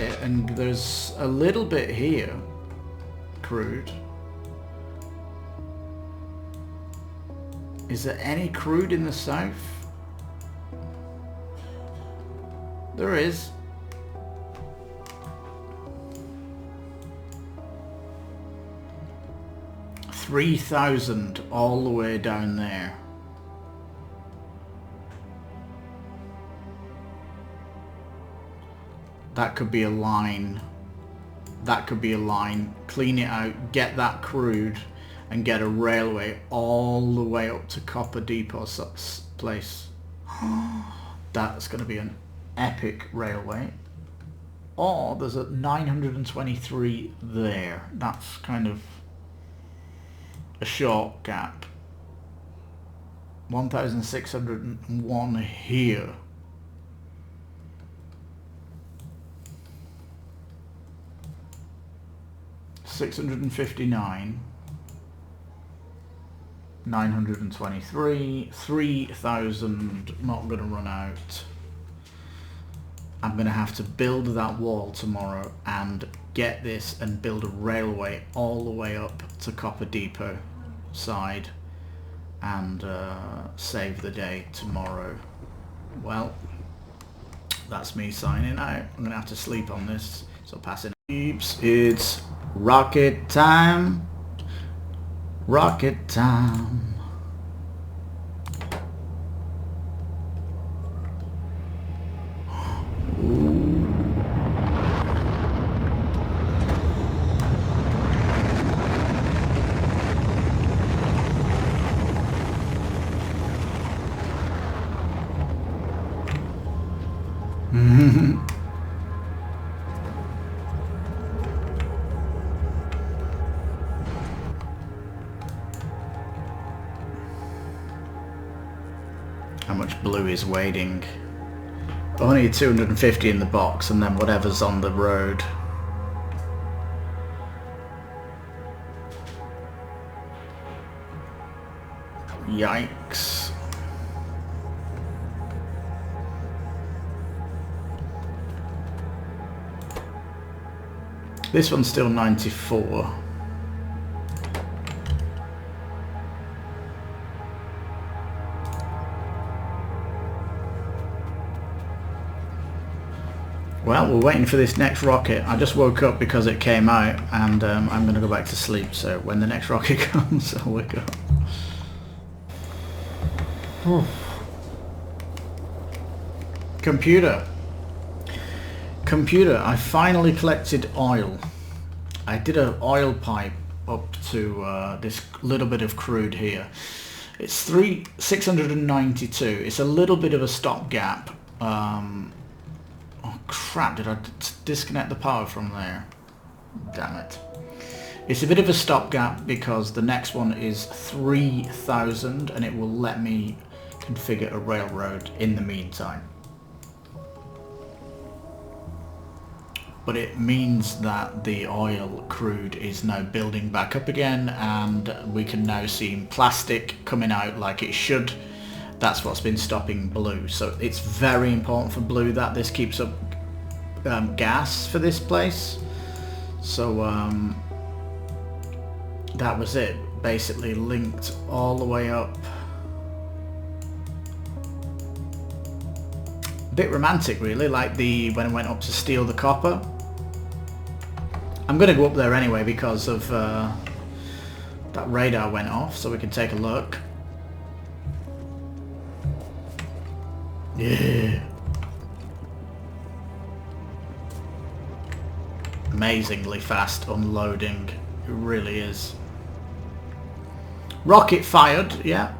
bit, and there's a little bit here. Crude. Is there any crude in the south? There is. $3,000 all the way down there. That could be a line. That could be a line. Clean it out, get that crude, and get a railway all the way up to Copper Depot's place. That's going to be an epic railway. Oh, there's a 923 there. That's kind of a short gap. 1,601 here. $659, 923, 3,000, not going to run out. I'm going to have to build that wall tomorrow and get this and build a railway all the way up to Copper Depot side and save the day tomorrow. Well, that's me signing out. I'm going to have to sleep on this, so passing. It's rocket time. Rocket time. How much blue is waiting? Only 250 in the box, and then whatever's on the road. Yikes. This one's still 94. Well, we're waiting for this next rocket. I just woke up because it came out, and I'm going to go back to sleep, so when the next rocket comes, I'll wake up. Computer, I finally collected oil. I did an oil pipe up to this little bit of crude here. It's 692. It's a little bit of a stopgap. Oh crap, did I disconnect the power from there? Damn it. It's a bit of a stopgap because the next one is 3,000 and it will let me configure a railroad in the meantime. But it means that the oil crude is now building back up again, and we can now see plastic coming out like it should. That's what's been stopping blue. So it's very important for blue that this keeps up gas for this place. So that was it. Basically linked all the way up. A bit romantic really, like when I went up to steal the copper. I'm going to go up there anyway because of that radar went off, so we can take a look. Yeah. Amazingly fast unloading. It really is. Rocket fired, yeah.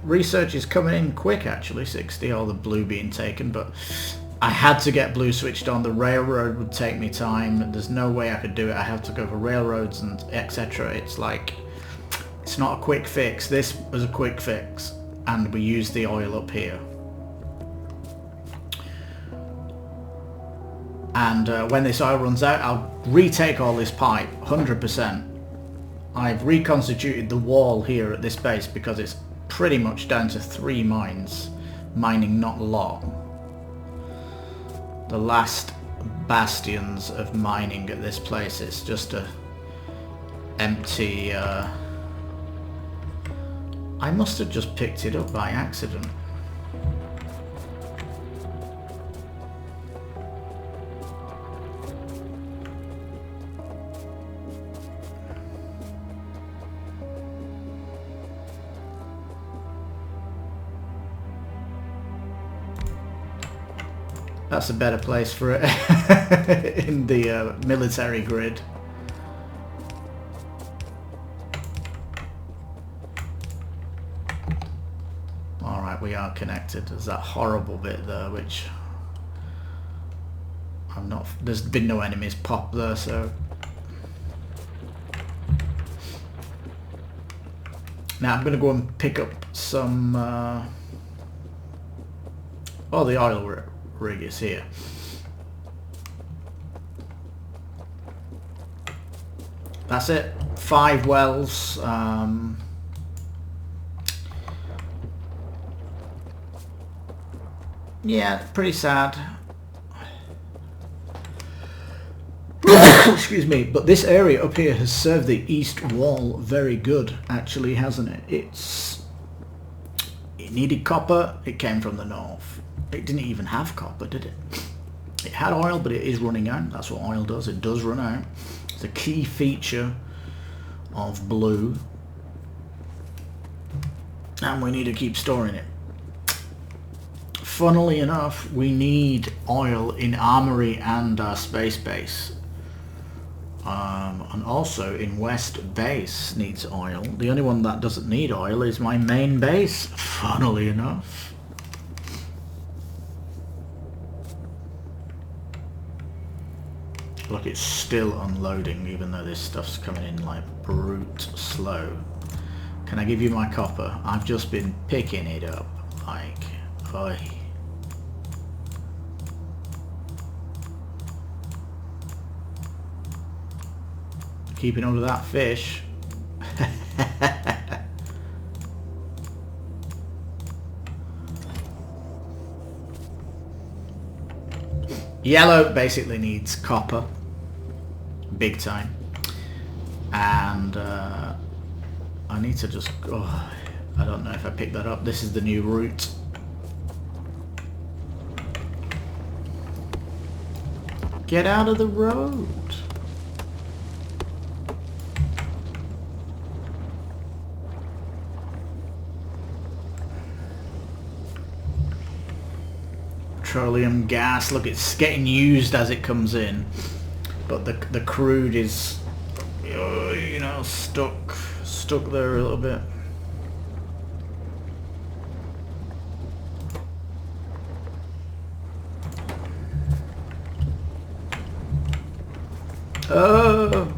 Research is coming in quick actually, 60, all the blue being taken, but I had to get blue switched on. The railroad would take me time. There's no way I could do it. I have to go for railroads and etc. It's like, it's not a quick fix. This was a quick fix, and we used the oil up here. And when this oil runs out, I'll retake all this pipe, 100%. I've reconstituted the wall here at this base because it's pretty much down to 3 mines, mining not a lot. The last bastions of mining at this place. It's just a empty... I must have just picked it up by accident. That's a better place for it in the military grid. Alright, we are connected. There's that horrible bit there, which I'm not... There's been no enemies pop there, so... Now I'm going to go and pick up some... Oh, the oil rig is here. That's it. 5 wells. Yeah, pretty sad. Excuse me, but this area up here has served the east wall very good, actually, hasn't it? It needed copper. It came from the north. It didn't even have copper, did it? It had oil, but it is running out. That's what oil does. It does run out. It's a key feature of blue. And we need to keep storing it. Funnily enough, we need oil in Armory and our space base. And also in West Base needs oil. The only one that doesn't need oil is my main base, funnily enough. Look, it's still unloading, even though this stuff's coming in like brute slow. Can I give you my copper? I've just been picking it up, like, oi. Keeping under that fish. Yellow basically needs copper, big time, and I need to just, oh, I don't know if I picked that up. This is the new route. Get out of the road. Petroleum gas, look, it's getting used as it comes in, but the crude is, you know, stuck there a little bit. Oh,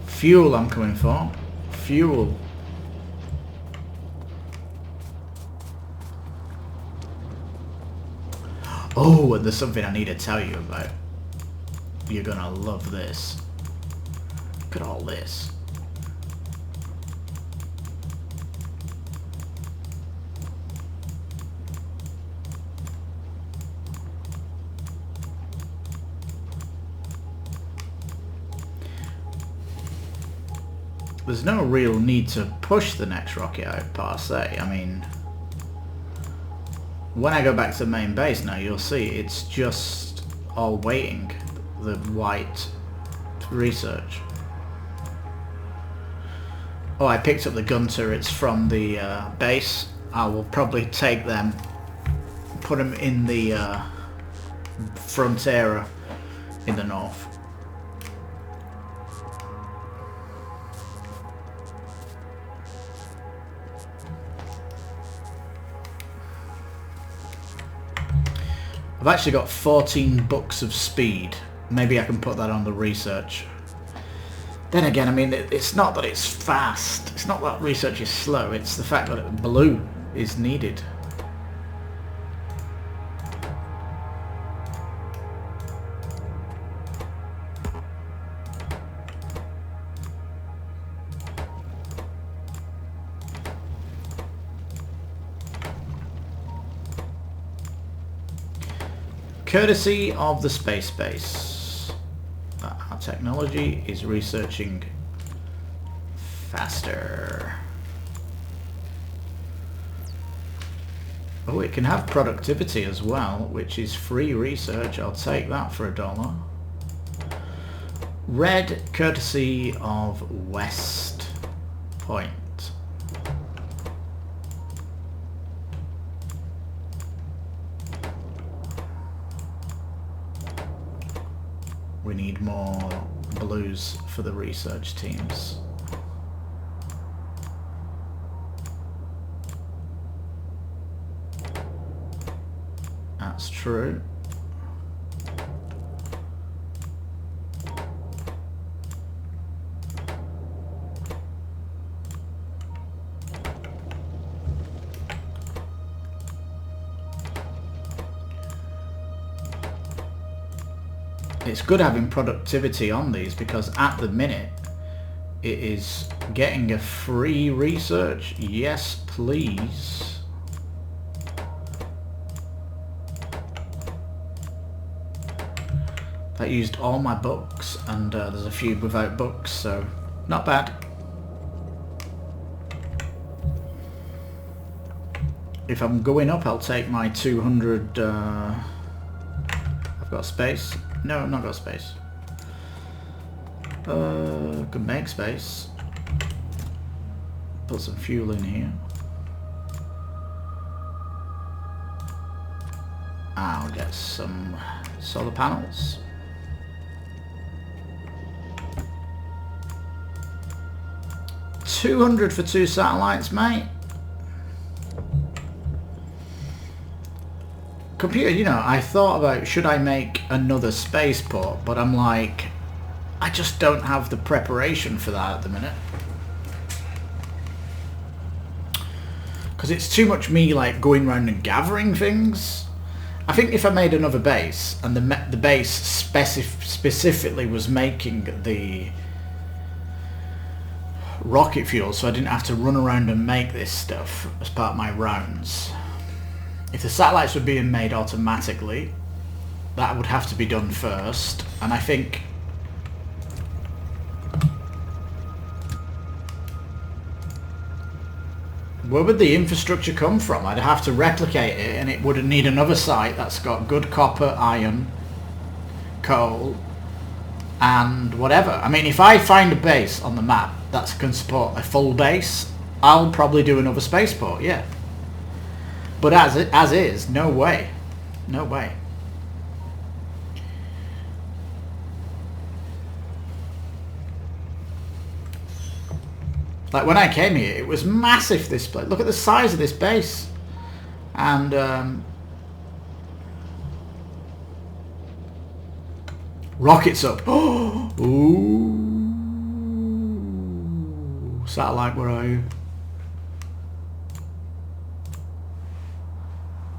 fuel I'm coming for. Fuel. Oh, and there's something I need to tell you about. You're gonna love this. Look at all this. There's no real need to push the next rocket out per se. I mean, when I go back to the main base now, you'll see it's just all waiting, the white research. Oh, I picked up the gun turrets from the base. I will probably take them, put them in the frontier in the north. I've actually got 14 books of speed. Maybe I can put that on the research. Then again, I mean, it's not that it's fast. It's not that research is slow. It's the fact that blue is needed. courtesy of the space base, our technology is researching faster. Oh, it can have productivity as well, which is free research. I'll take that for $1. Red, courtesy of West Point. We need more blues for the research teams. That's true. It's good having productivity on these because at the minute it is getting a free research. Yes, please. That used all my books, and there's a few without books, so not bad. If I'm going up, I'll take my 200... I've got space. No, I've not got space. Could make space. Put some fuel in here. I'll get some solar panels. $200 for 2 satellites, mate. Computer, you know, I thought about should I make another spaceport, but I'm like, I just don't have the preparation for that at the minute. Because it's too much me like going around and gathering things. I think if I made another base, and the base specifically was making the rocket fuel, so I didn't have to run around and make this stuff as part of my rounds. If the satellites were being made automatically, that would have to be done first, and I think where would the infrastructure come from? I'd have to replicate it, and it would need another site that's got good copper, iron, coal, and whatever. I mean, if I find a base on the map that can support a full base, I'll probably do another spaceport, yeah. But as is, no way. No way. Like when I came here, it was massive, this place. Look at the size of this base. And rockets up. Ooh. Satellite, where are you?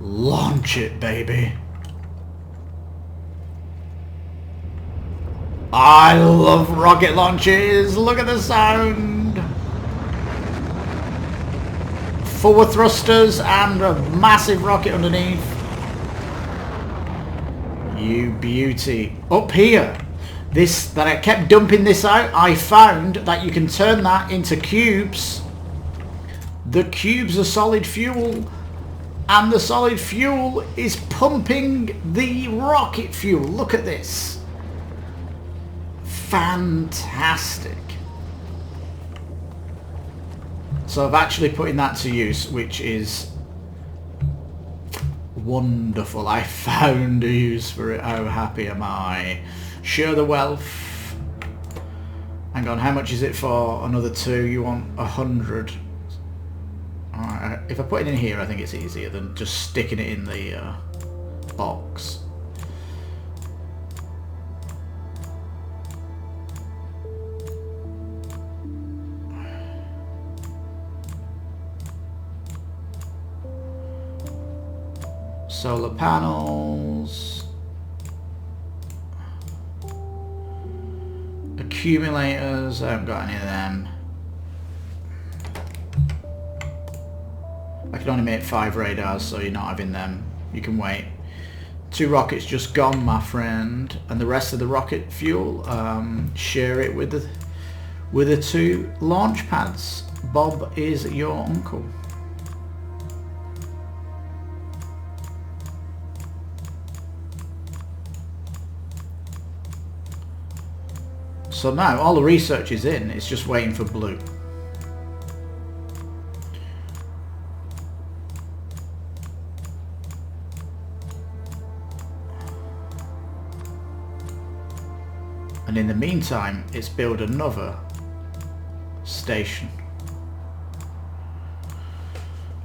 Launch it, baby. I love rocket launches. Look at the sound. Forward thrusters and a massive rocket underneath. You beauty. Up here, this that I kept dumping this out, I found that you can turn that into cubes. The cubes are solid fuel, and the solid fuel is pumping the rocket fuel. Look at this. Fantastic. So I've actually put in that to use, which is wonderful. I found a use for it. How happy am I? Share the wealth. Hang on, how much is it for another 2? You want 100. Alright, if I put it in here, I think it's easier than just sticking it in the box. Solar panels. Accumulators, I haven't got any of them. I can only make 5 radars, so you're not having them. You can wait. 2 rockets just gone, my friend, and the rest of the rocket fuel, share it with the 2 launch pads. Bob is your uncle. So now all the research is in, it's just waiting for blue. And in the meantime, it's built another station.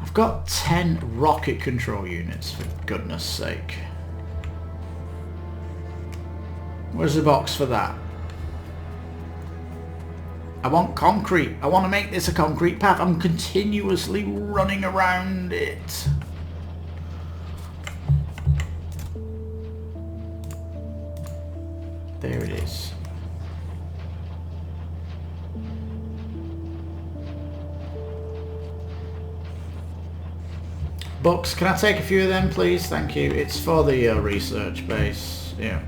I've got 10 rocket control units, for goodness sake. Where's the box for that? I want concrete. I want to make this a concrete path. I'm continuously running around it. There it is. Books, can I take a few of them, please? Thank you. It's for the research base. Yeah.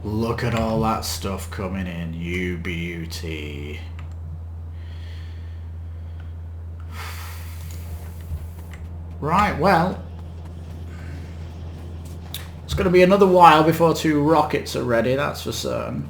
Look at all that stuff coming in, you beauty. Right, well, it's going to be another while before 2 rockets are ready, that's for certain.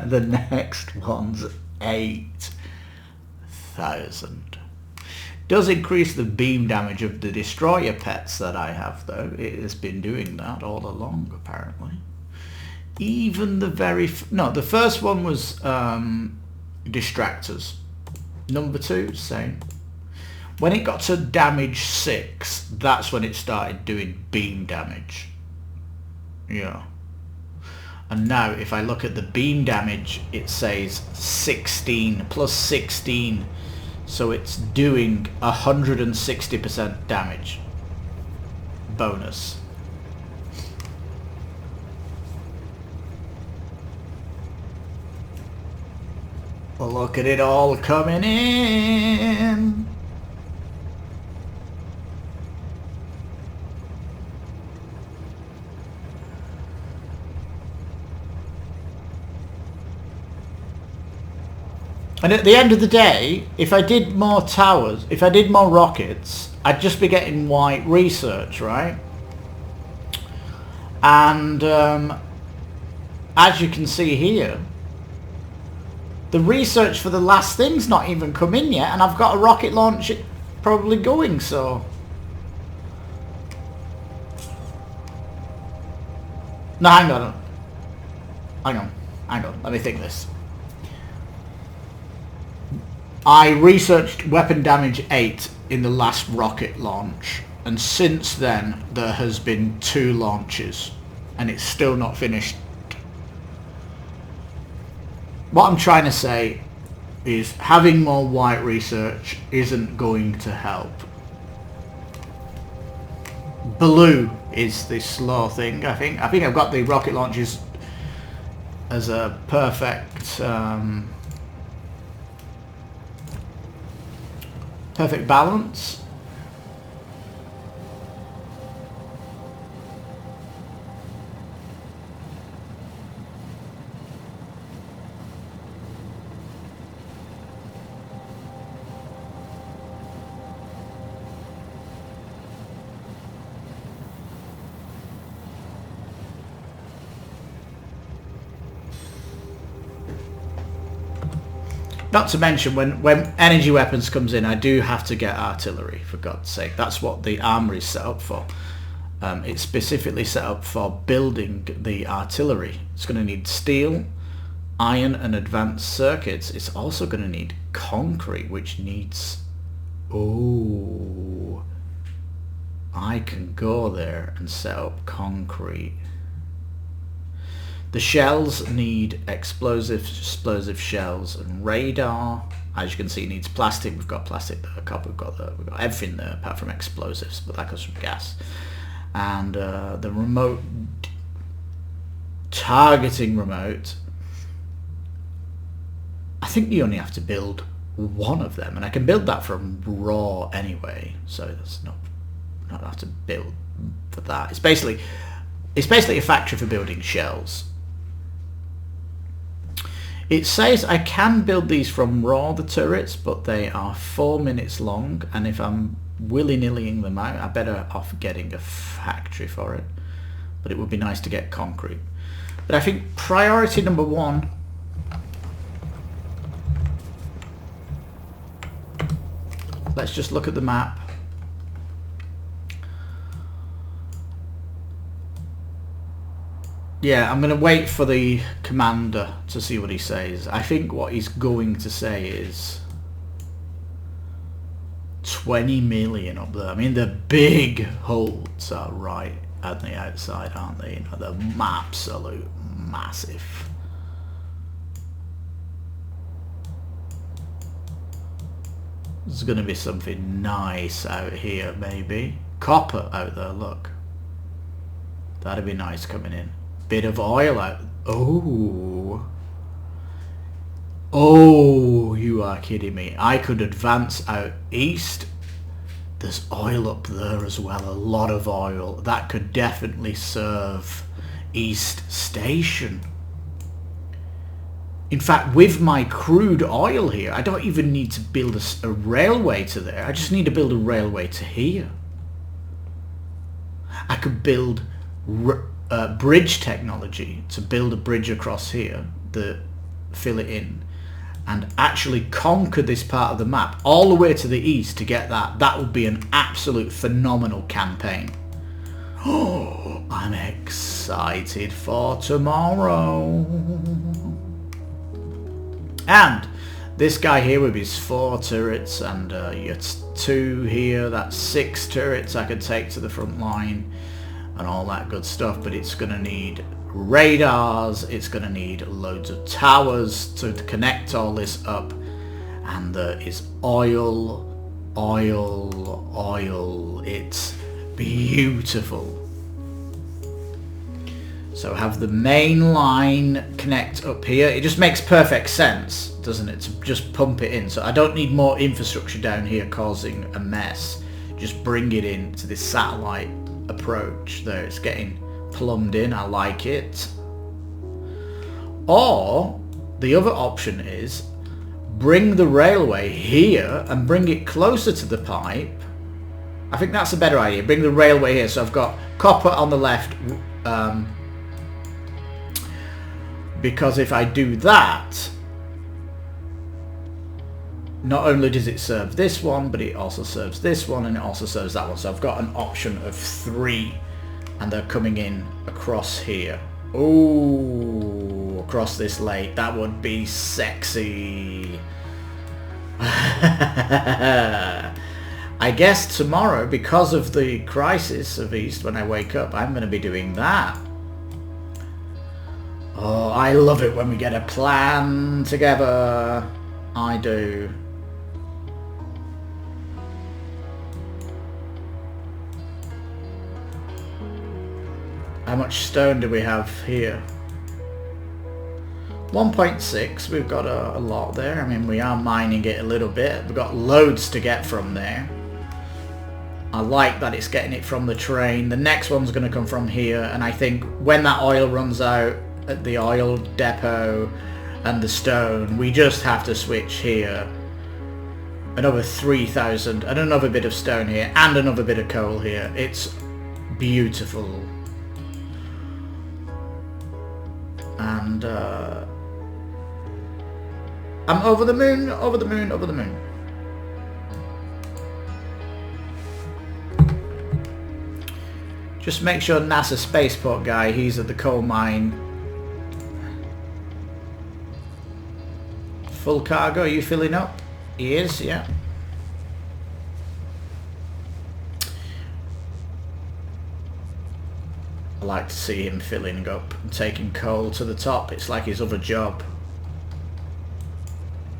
The next one's 8,000. Does increase the beam damage of the destroyer pets that I have, though. It has been doing that all along, apparently. Even the the first one was distractors. Number 2, same. When it got to damage 6, that's when it started doing beam damage. Yeah. And now if I look at the beam damage, it says 16 plus 16. So it's doing 160% damage bonus. Well, look at it all coming in. And at the end of the day, if I did more towers, if I did more rockets, I'd just be getting white research, right? And as you can see here, the research for the last thing's not even come in yet, and I've got a rocket launch probably going, so... No, hang on. Let me think this. I researched weapon damage 8 in the last rocket launch, and since then there has been 2 launches and it's still not finished. What I'm trying to say is having more white research isn't going to help. Blue is the slow thing, I think. I think I've got the rocket launches as a perfect perfect balance. Not to mention, when energy weapons comes in, I do have to get artillery, for God's sake. That's what the armory is set up for. It's specifically set up for building the artillery. It's going to need steel, iron and advanced circuits. It's also going to need concrete, which needs... Oh, I can go there and set up concrete. The shells need explosive shells and radar. As you can see, it needs plastic. We've got plastic there, copper. We've got everything there apart from explosives, but that goes from gas. And the remote targeting remote. I think you only have to build one of them, and I can build that from raw anyway. So that's not have to build for that. It's basically a factory for building shells. It says I can build these from raw, the turrets, but they are 4 minutes long, and if I'm willy-nillying them out, I better off getting a factory for it. But it would be nice to get concrete. But I think priority number one, let's just look at the map. Yeah, I'm going to wait for the commander to see what he says. I think what he's going to say is 20 million up there. I mean, the big holds are right at the outside, aren't they? You know, they're absolute massive. There's going to be something nice out here, maybe. Copper out there, look. That'd be nice coming in. Bit of oil out. Oh. Oh, you are kidding me. I could advance out east. There's oil up there as well. A lot of oil. That could definitely serve East Station. In fact, with my crude oil here, I don't even need to build a railway to there. I just need to build a railway to here. I could build bridge technology to build a bridge across here, fill it in, and actually conquer this part of the map all the way to the east to get that. That would be an absolute phenomenal campaign. Oh, I'm excited for tomorrow. And this guy here with his 4 turrets and your 2 here, that's 6 turrets I could take to the front line and all that good stuff, but it's going to need radars, it's going to need loads of towers to connect all this up, and there is oil, it's beautiful. So have the main line connect up here. It just makes perfect sense, doesn't it, to just pump it in. So I don't need more infrastructure down here causing a mess. Just bring it in to this satellite approach. There, it's getting plumbed in. I like it. Or the other option is bring the railway here and bring it closer to the pipe. I think that's a better idea. Bring the railway here. So I've got copper on the left, because if I do that, not only does it serve this one, but it also serves this one, and it also serves that one. So I've got an option of 3, and they're coming in across here. Oh, across this lake. That would be sexy. I guess tomorrow, because of the crisis of East, when I wake up, I'm going to be doing that. Oh, I love it when we get a plan together. I do. How much stone do we have here? 1.6. We've got a lot there. I mean, we are mining it a little bit. We've got loads to get from there. I like that it's getting it from the train. The next one's going to come from here, and I think when that oil runs out at the oil depot and the stone, we just have to switch here. Another 3,000 and another bit of stone here and another bit of coal here. It's beautiful. And I'm over the moon, over the moon, over the moon. Just make sure NASA spaceport guy, he's at the coal mine. Full cargo, are you filling up? He is, yeah. I like to see him filling up and taking coal to the top. It's like his other job.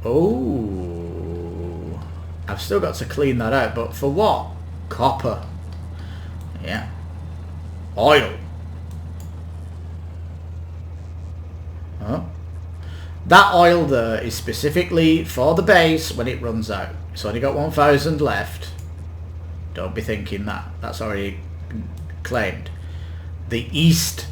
Oh, I've still got to clean that out, but for what? Copper. Yeah. Oil. Oh. That oil there is specifically for the base when it runs out. It's only got 1,000 left. Don't be thinking that. That's already claimed. The east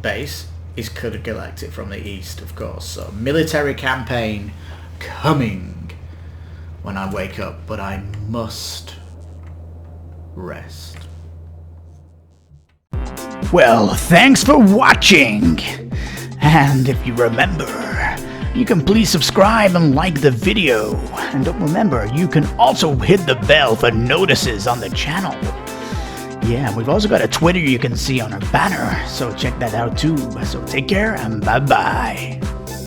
base is could collect it from the east, of course. So military campaign coming when I wake up, but I must rest. Well, thanks for watching. And if you remember, you can please subscribe and like the video. And don't remember, you can also hit the bell for notices on the channel. Yeah, we've also got a Twitter you can see on our banner, so check that out too. So take care and bye-bye.